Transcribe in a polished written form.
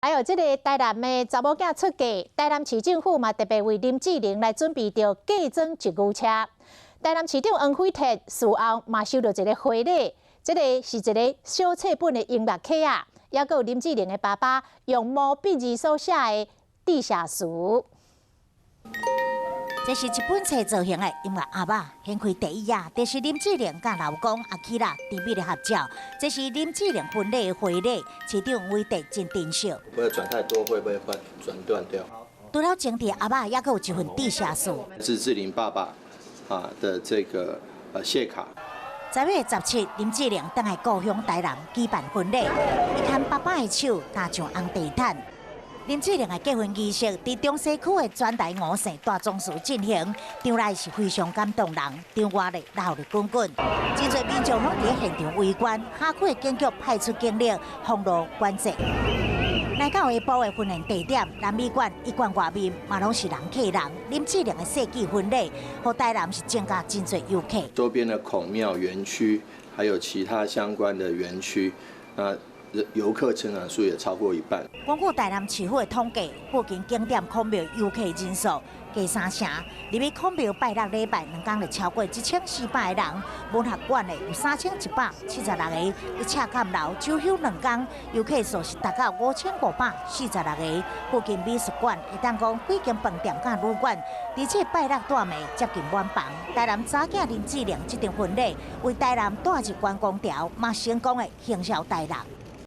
还有这个台南的查某囝出嫁，台南市政府嘛特别为林志玲来准备着嫁妆一牛车。台南市长黄伟哲事后嘛收到一个回礼，这个是一个小册本的音乐册啊，也有林志玲的爸爸用毛笔字所写的《地下书》。 这是一本册造型的音乐盒仔，掀开第一页，就是林志玲甲老公阿基拉甜蜜的合照。这是林志玲婚礼的回礼，市长为特真珍惜。不会转太多，会不会转断掉？除了整体盒仔，也有一份地下书。是志玲爸爸的这个谢卡。 10月17，林志玲返来故乡台南举办婚礼，伊牵爸爸的手，踏上红地毯。 林志玲的结婚仪式伫中西区的转台5姓大宗祠进行，场内是非常感动人，场外的闹热滚滚，真侪民众拢伫现场围观，下区的警局派出警力封路管制。来到下晡的婚宴地点南美馆，一馆外面嘛拢是人客人。林志玲的世纪婚礼，和台南是增加真侪游客。周边的孔庙园区，还有其他相关的园区，游客成长数也超过一半。根据台南市府的统计，附近景点孔庙游客人数加3成。入去孔庙拜六礼拜2天就超过1400个人。文学馆的有3176个。伫赤坎楼周休2天，游客数是达到5546个。附近美术馆会当讲几间饭店甲旅馆，而且拜六大暝接近满房。台南查囝林志玲这场婚礼，为台南带入观光潮，嘛成功的行销台南。